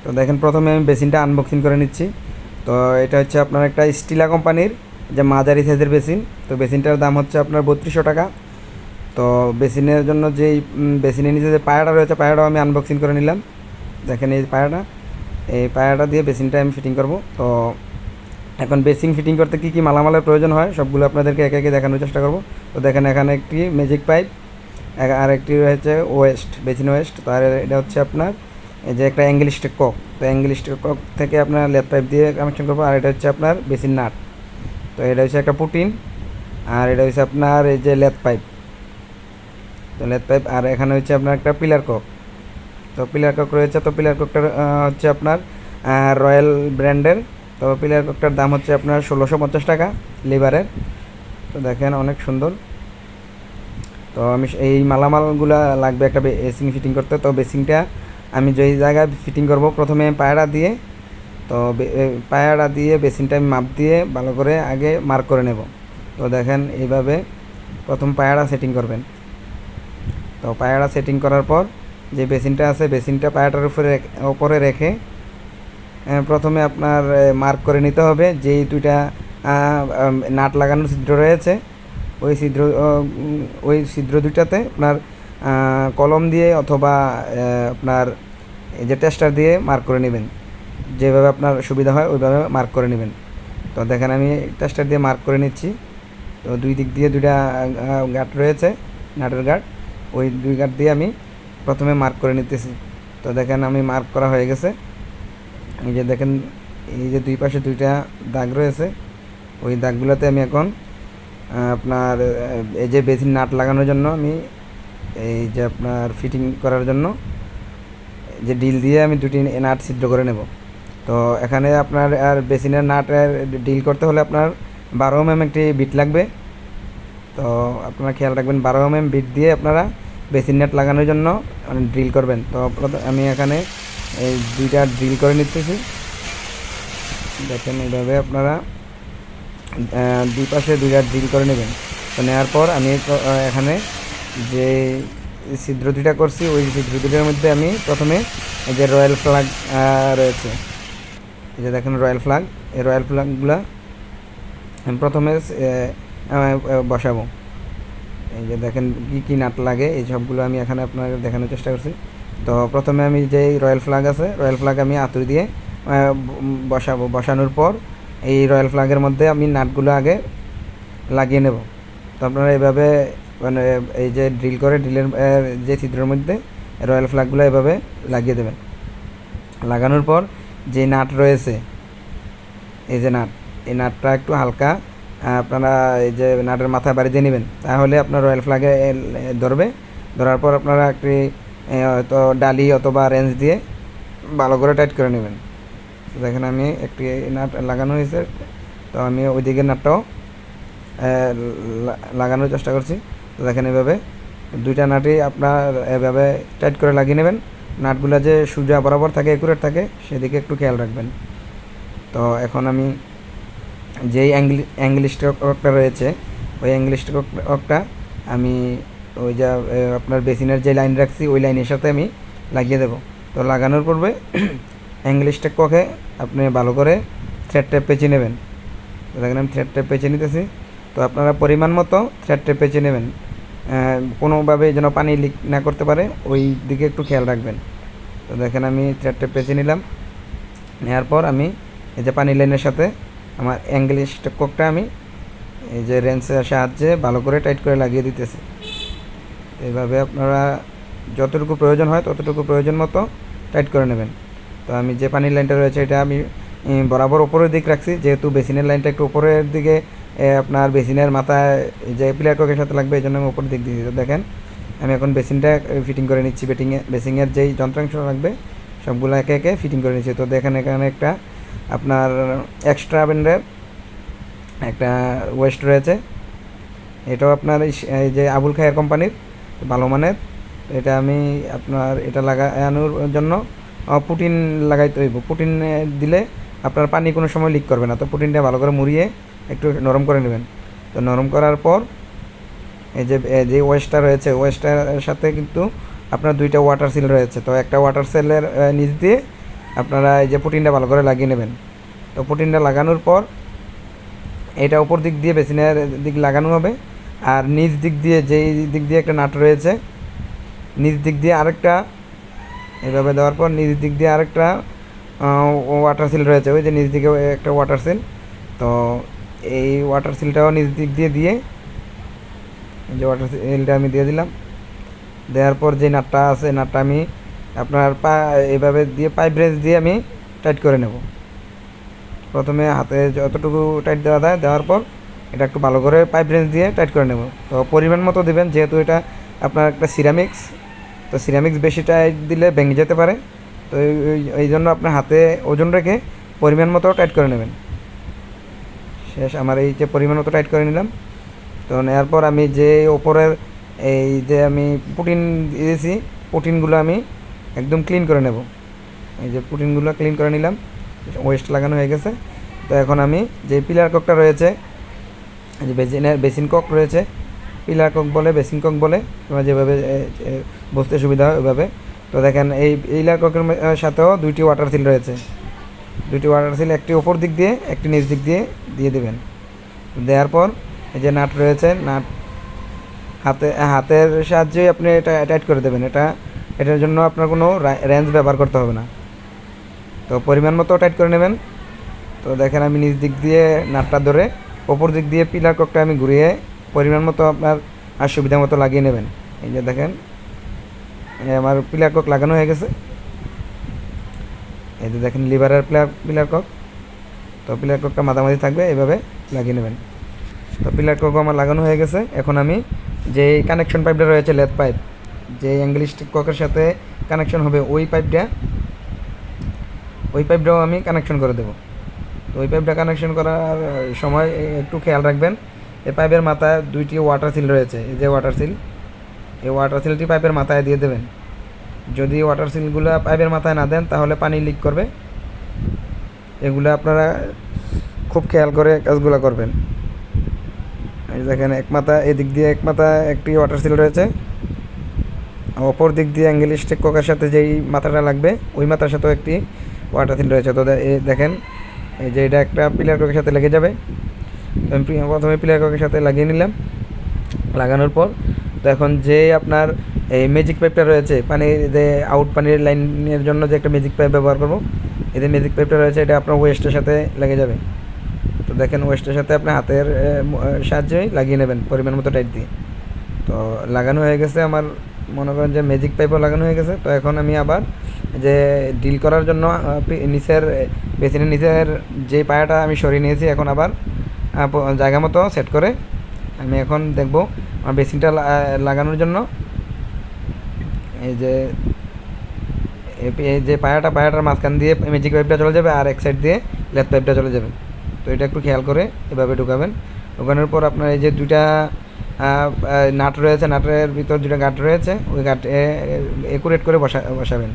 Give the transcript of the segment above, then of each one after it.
তো দেখেন প্রথমে আমি বেসিনটা আনবক্সিং করে নিচ্ছি। তো এটা হচ্ছে আপনার একটা স্টিলা কোম্পানির যে মাঝারি সাইজের বেসিন। তো বেসিনটার দাম হচ্ছে আপনার 3200 টাকা। তো বেসিনের জন্য যেই বেসিনের নিচে যে পায়াটা রয়েছে পায়াটাও আমি আনবক্সিং করে নিলাম। দেখেন এই পায়াটা দিয়ে বেসিনটা আমি ফিটিং করব। তো এখন বেসিন ফিটিং করতে কী কী মালামালের প্রয়োজন হয় সবগুলো আপনাদেরকে একে একে দেখানোর চেষ্টা করব। তো দেখেন এখানে একটি ম্যাজিক পাইপ, আর একটি রয়েছে ওয়েস্ট, বেসিন ওয়েস্ট। তো আর এটা হচ্ছে আপনার এই যে একটা অ্যাঙ্গেল স্টিক কক। তো অ্যাঙ্গেল স্টিক কক থেকে আপনার লেদ পাইপ দিয়ে কানেকশন করবো। আর এটা হচ্ছে আপনার বেসিন নাট। তো এটা হচ্ছে একটা পুটিন, আর এটা হচ্ছে আপনার এই যে লেদ পাইপ। তো লেদ পাইপ, আর এখানে হচ্ছে আপনার একটা পিলার কক। তো পিলার কক রয়েছে। তো পিলার ককটা হচ্ছে আপনার রয়্যাল ব্র্যান্ডের। তো পিলার ককটার দাম হচ্ছে আপনার 1650 টাকা লিভারের। তো দেখেন অনেক সুন্দর। তো আমি এই মালামালগুলো লাগবে একটা বেসিং ফিটিং করতে। তো বেসিংটা আমি যেই জায়গায় ফিটিং করব প্রথমে পায়াটা দিয়ে, তো পায়াটা দিয়ে বেসিনটা আমি মাপ দিয়ে ভালো করে আগে মার্ক করে নেব। তো দেখেন এইভাবে প্রথম পায়াটা সেটিং করবেন। তো পায়াটা সেটিং করার পর যে বেসিনটা আছে বেসিনটা পায়াটার উপরে রেখে প্রথমে আপনার মার্ক করে নিতে হবে যেই দুইটা নাট লাগানোর ছিদ্র রয়েছে ওই ছিদ্র দুইটাতে আপনার কলম দিয়ে অথবা আপনার এই যে টেস্টার দিয়ে মার্ক করে নেবেন। যেভাবে আপনার সুবিধা হয় ওইভাবে মার্ক করে নেবেন। তো দেখেন আমি টেস্টার দিয়ে মার্ক করে নিচ্ছি। তো দুই দিক দিয়ে দুইটা গাঁট রয়েছে, নাটের গাঁট, ওই দুই গাঁট দিয়ে আমি প্রথমে মার্ক করে নিতেছি। তো দেখেন আমি মার্ক করা হয়ে গেছে। এই যে দেখেন এই যে দুই পাশে দুইটা দাগ রয়েছে, ওই দাগগুলোতে আমি এখন আপনার এই যে বেসিন নাট লাগানোর জন্য আমি এই যে আপনার ফিটিং করার জন্য যে ডিল দিয়ে আমি দুটি নাট ছিদ্র করে নেব। তো এখানে আপনার আর বেসিনের নাটের ডিল করতে হলে আপনার 12 mm একটি বিট লাগবে। তো আপনারা খেয়াল রাখবেন 12 mm বিট দিয়ে আপনারা বেসিন নাট লাগানোর জন্য ড্রিল করবেন। তো আমি এখানে এই দুইটা ড্রিল করে নিতেছি। দেখেন এইভাবে আপনারা দুই পাশে দুইটা ড্রিল করে নেবেন। তো নেওয়ার পর আমি এখানে যে ছিদ্র দুইটা করছি ওই ছিদ্র দুইটার মধ্যে আমি প্রথমে এই যে রয়্যাল ফ্ল্যাগ রয়েছে, এই যে দেখেন রয়্যাল ফ্ল্যাগ, এই রয়্যাল ফ্ল্যাগগুলো আমি প্রথমে বসাবো। এই যে দেখেন কী কী নাট লাগে এই সবগুলো আমি এখানে আপনাকে দেখানোর চেষ্টা করছি। তো প্রথমে আমি যে রয়্যাল ফ্ল্যাগ আছে রয়্যাল ফ্ল্যাগ আমি আঁতুড়ি দিয়ে বসাবো। বসানোর পর এই রয়্যাল ফ্ল্যাগের মধ্যে আমি নাটগুলো আগে লাগিয়ে নেব। তো আপনারা এইভাবে মানে এই যে ড্রিল করে ড্রিলের যে ছিদ্রের মধ্যে রয়্যাল ফ্ল্যাগগুলো এভাবে লাগিয়ে দেবেন। লাগানোর পর যে নাট রয়েছে এই যে নাট, এই নাটটা একটু হালকা আপনারা এই যে নাটের মাথায় বাড়ি দিয়ে নেবেন, তাহলে আপনার রয়্যাল ফ্ল্যাগে ধরবে। ধরার পর আপনারা একটি হয়তো ডালি অথবা রেঞ্জ দিয়ে ভালো করে টাইট করে নেবেন। তো দেখেন আমি একটি নাট লাগানো হয়েছে। তো আমি ওই দিকের নাটটাও লাগানোর চেষ্টা করছি। তো দেখেন এভাবে দুইটা নাটই আপনার এভাবে টাইট করে লাগিয়ে নেবেন। নাটগুলো যে সোজা বরাবর থাকে, একুরেট থাকে, সেদিকে একটু খেয়াল রাখবেন। তো এখন আমি যেই অ্যাঙ্গেল স্টকটা রয়েছে ওই অ্যাঙ্গেল স্টকটা আমি ওই যা আপনার বেসিনের যে লাইন রাখছি ওই লাইনের সাথে আমি লাগিয়ে দেব। তো লাগানোর পূর্বে অ্যাঙ্গেল স্টককে আপনি ভালো করে থ্রেড টেপ পেঁচিয়ে নেবেন। তো দেখেন আমি থ্রেড টেপ পেঁচিয়ে নিতেছি। তো আপনারা পরিমাণ মতো থ্রেড টেপ পেঁচিয়ে নেবেন, কোনোভাবে যেন পানি লিক না করতে পারে ওই দিকে একটু খেয়াল রাখবেন। তো দেখেন আমি থ্রেড টেপ পেঁচিয়ে নিলাম। নেওয়ার পর আমি এই যে পানি লাইনের সাথে আমার অ্যাঙ্গেল স্টকটা আমি এই যে রেঞ্চের সাহায্যে ভালো করে টাইট করে লাগিয়ে দিতেছি। এইভাবে আপনারা যতটুকু প্রয়োজন হয় ততটুকু প্রয়োজন মতো টাইট করে নেবেন। তো আমি যে পানির লাইনটা রয়েছে এটা আমি বরাবর উপরের দিক রাখছি, যেহেতু বেসিনের লাইনটা একটু উপরের দিকে আপনার বেসিনের মাথায় যে পিলার ককের সাথে লাগবে এই জন্য আমি উপরের দিক দিয়েছি। তো দেখেন আমি এখন বেসিনটা ফিটিং করে নিচ্ছি। বেসিংয়ের যেই যন্ত্রাংশ লাগবে সবগুলো একে একে ফিটিং করে নিচ্ছি। তো দেখেন এখানে একটা আপনার এক্সট্রা ব্র্যান্ডের একটা ওয়েস্ট রয়েছে, এটাও আপনার এই যে আবুল খায়ের কোম্পানির ভালো মানের। এটা আমি আপনার এটা লাগানোর জন্য পুটিন লাগাইতে হইব। পুটিন দিলে আপনার পানি কোনো সময় লিক করবে না। তো পুটিনটা ভালো করে মুড়িয়ে একটু নরম করে নেবেন। তো নরম করার পর এই যে ওয়েস্টটা রয়েছে ওয়েস্টটার সাথে কিন্তু আপনার দুইটা ওয়াটার সিল রয়েছে। তো একটা ওয়াটার সেলের নিচ দিয়ে আপনারা এই যে পুটিনটা ভালো করে লাগিয়ে নেবেন। তো পুটিনটা লাগানোর পর এটা উপর দিক দিয়ে বেসিনের দিক লাগানো হবে, আর নিচ দিক দিয়ে যেই দিক দিয়ে একটা নাট রয়েছে, নিচ দিক দিয়ে আরেকটা, এভাবে দেওয়ার পর নিচ দিক দিয়ে আরেকটা ওয়াটার সিল রয়েছে, ওই যে নিচ দিকে একটা ওয়াটার সিল। তো এই ওয়াটার সিলটাও নিচ দিক দিয়ে দিয়ে, এই যে ওয়াটার সিলটা আমি দিয়ে দিলাম। দেওয়ার পর যে নাটটা আছে, নাটটা আমি আপনার এইভাবে দিয়ে পাইপ রেঞ্জ দিয়ে আমি টাইট করে নেব। প্রথমে হাতে যতটুকু টাইট দেওয়া যায়, দেওয়ার পর এটা একটু ভালো করে পাইপ রেঞ্জ দিয়ে টাইট করে নেব। তো পরিমাণ মতো দেবেন, যেহেতু এটা আপনার একটা সিরামিক্স, তো সিরামিক্স বেশি টাইট দিলে ভেঙে যেতে পারে। তো এই জন্য আপনার হাতে ওজন রেখে পরিমাণ মতো টাইট করে নেবেন। শেষ আমার এই যে পরিমাণ মতো টাইট করে নিলাম। তো নেওয়ার পর আমি যে ওপরের এই যে আমি পুটিন দিয়েছি, পুটিনগুলো আমি একদম ক্লিন করে নেব। এই যে পুটিনগুলো ক্লিন করে নিলাম, ওয়েস্ট লাগানো হয়ে গেছে। তো এখন আমি যে পিলার ককটা রয়েছে, যে বেসিন কক রয়েছে, পিলার কক বলে, বেসিন কক বলে, তোমরা যেভাবে বুঝতে সুবিধা হয় ওইভাবে। তো দেখেন এই পিলার ককের সাথেও দুইটি ওয়াটার সিল রয়েছে, দুইটি ওয়াটার সিল, একটি ওপর দিক দিয়ে একটি নিচ দিক দিয়ে দিয়ে দেবেন। দেওয়ার পর এই যে নাট রয়েছে, নাট হাতের সাহায্যে আপনি এটা টাইট করে দেবেন। এটার জন্য আপনার কোনো রেঞ্জ ব্যবহার করতে হবে না। তো পরিমাণ মতো টাইট করে নেবেন। তো দেখেন আমি নিচ দিক দিয়ে নাটটা ধরে ওপর দিক দিয়ে পিলার ককটা আমি ঘুরিয়ে পরিমাণ মতো আপনার আর সুবিধা মতো লাগিয়ে নেবেন। এই যে দেখেন আমার পিলার কক লাগানো হয়ে গেছে। এই যে দেখেন লিভারের পিলার কক। তো পিলার ককটা মাঝামাঝি থাকবে, এভাবে লাগিয়ে নেবেন। তো পিলার কক আমার লাগানো হয়ে গেছে। এখন আমি যে কানেকশন পাইপটা রয়েছে, লেদ পাইপ, যে অ্যাঙ্গেল স্টিক ককের সাথে কানেকশন হবে, ওই পাইপটাও আমি কানেকশন করে দেবো। তো ওই পাইপটা কানেকশন করার সময় একটু খেয়াল রাখবেন, এই পাইপের মাথায় দুইটি ওয়াটার সিল রয়েছে, এই যে ওয়াটার সিল, এই ওয়াটার সিলটি পাইপের মাথায় দিয়ে দেবেন। যদি ওয়াটার সিলগুলো পাইপের মাথায় না দেন তাহলে পানি লিক করবে। এগুলো আপনারা খুব খেয়াল করে কাজগুলো করবেন। এই দেখেন এক মাথা এদিক দিয়ে এক মাথা একটি ওয়াটার সিল রয়েছে, অপর দিক দিয়ে অ্যাঙ্গেল স্টিক ককের সাথে যেই মাথাটা লাগবে ওই মাথার সাথেও একটি ওয়াটার সিল রয়েছে। তো দেখেন এই যে এটা একটা পিলার ককের সাথে লেগে যাবে। আমি প্রথমে পিলার ককের সাথে লাগিয়ে নিলাম। লাগানোর পর তো এখন যে আপনার এই ম্যাজিক পাইপটা রয়েছে, পানির যে আউট পানির লাইনের জন্য যে একটা ম্যাজিক পাইপ ব্যবহার করবো, এই যে ম্যাজিক পাইপটা রয়েছে এটা আপনার ওয়েস্টের সাথে লেগে যাবে। তো দেখেন ওয়েস্টের সাথে আপনার হাতের সাহায্যেই লাগিয়ে নেবেন পরিমাণ মতো টাইট দিয়ে। তো লাগানো হয়ে গেছে আমার, মনে করেন যে ম্যাজিক পাইপও লাগানো হয়ে গেছে। তো এখন আমি আবার যে ডিল করার জন্য নিচের বেসিনের নিচের যে পায়াটা আমি সরিয়ে নিয়েছি, এখন আবার জায়গা মতো সেট করে আমি এখন দেখব আমার বেসিনটা লাগানোর জন্য এই যে পায়াটার মাঝখান দিয়ে ম্যাজিক পাইপটা চলে যাবে, আর এক সাইড দিয়ে লেদ পাইপটা চলে যাবে। তো এটা একটু খেয়াল করে এভাবে ঢুকাবেন। ঢুকানোর পর আপনার এই যে দুইটা নাট রয়েছে, নাটের ভিতর দুটো গাঁট রয়েছে, ওই গাঁট একুরেট করে বসাবেন।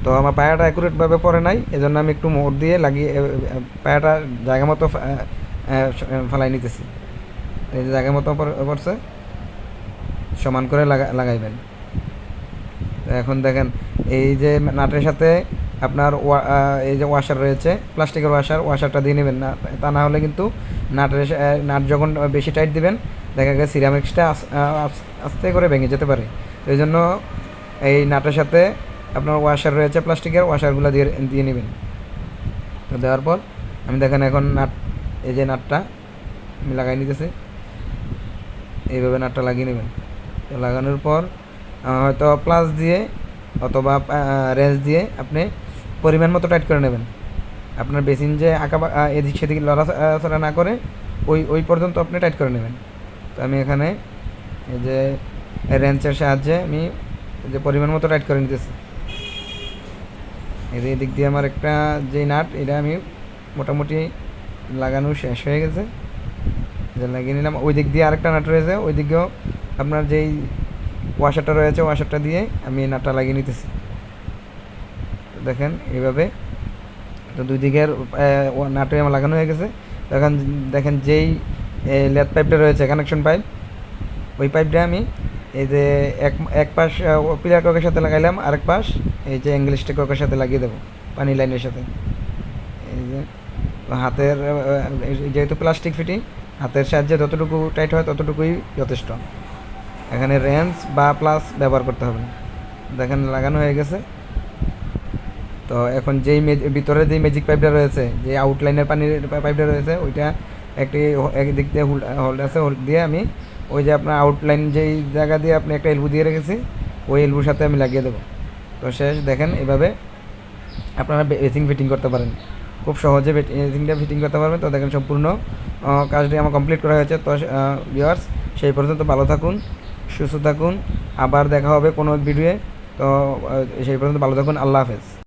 তো আমার পায়াটা একুরেটভাবে পড়ে নাই, এজন্য আমি একটু মোড় দিয়ে লাগিয়ে পায়াটা জায়গা মতো ফেলাই নিতেছি। এই যে জায়গা মতো পড়ছে, সমান করে লাগাইবেন। তো এখন দেখেন এই যে নাটের সাথে আপনার এই যে ওয়াশার রয়েছে, প্লাস্টিকের ওয়াশারটা দিয়ে নেবেন না, তা না হলে কিন্তু নাট যখন বেশি টাইট দিবেন দেখা গেছে সিরামিক্সটা আস্তে করে ভেঙে যেতে পারে। তো এই জন্য এই নাটের সাথে আপনার ওয়াশার রয়েছে, প্লাস্টিকের ওয়াশারগুলো দিয়ে নেবেন। তো দেওয়ার পর আমি দেখেন এখন এই যে নাটটা আমি লাগাই নিতেছি, এইভাবে নাটটা লাগিয়ে নেবেন। তো লাগানোর পর হয়তো প্লাস দিয়ে অথবা রেঞ্জ দিয়ে আপনি পরিমাণ মতো টাইট করে নেবেন। আপনার বেসিন যে এদিক সেদিক লড়াচড়া না করে ওই পর্যন্ত আপনি টাইট করে নেবেন। তো আমি এখানে এই যে রেঞ্চের সাহায্যে আমি যে পরিমাণ মতো টাইট করে নিতেছি। এই দিক দিয়ে আমার একটা যে নাট, এটা আমি মোটামুটি লাগানো শেষ হয়ে গেছে, যে লাগিয়ে নিলাম। ওই দিক দিয়ে আরেকটা নাট রয়েছে, ওই দিকেও আপনার যেই ওয়াশারটা রয়েছে ওয়াশারটা দিয়ে আমি নাটটা লাগিয়ে নিতেছি। দেখেন এইভাবে। তো দুই দিকের নাটে আমার লাগানো হয়ে গেছে। এখন দেখেন যেই লেদ পাইপটা রয়েছে, কানেকশন পাইপ, ওই পাইপটা আমি এই যে এক পাশ পিলার ককের সাথে লাগাইলাম, আরেক পাশ এই যে অ্যাঙ্গেল স্টিক ককের সাথে লাগিয়ে দেবো। পানি লাইনের সাথে। এই যে হাতের যেহেতু প্লাস্টিক ফিটিং, হাতের সাহায্যে যতটুকু টাইট হয় ততটুকুই যথেষ্ট। এখানে রেঞ্জ বা প্লাস ব্যবহার করতে হবে না। দেখেন লাগানো হয়ে গেছে। তো এখন যেই ভিতরে যেই ম্যাজিক পাইপটা রয়েছে, যে আউটলাইনের পানির পাইপটা রয়েছে, ওইটা একদিক দিয়ে হোল্ড আছে, হোল্ড দিয়ে আমি ওই যে আপনার আউটলাইন যেই জায়গা দিয়ে আপনি একটা এলবু দিয়ে রেখেছি, ওই এলবুর সাথে আমি লাগিয়ে দেবো। তো শেষ। দেখেন এভাবে আপনারা বেসিং ফিটিং করতে পারেন, খুব সহজে বেসিংটা ফিটিং করতে পারবেন। তো দেখেন সম্পূর্ণ কাজটি আমার কমপ্লিট করা হয়েছে। তো ভিউয়ার্স, সেই পর্যন্ত ভালো থাকুন, সুস্থ থাকুন, আবার দেখা হবে কোনো ভিডিওয়ে। তো সেই পর্যন্ত ভালো থাকুন, আল্লাহ হাফেজ।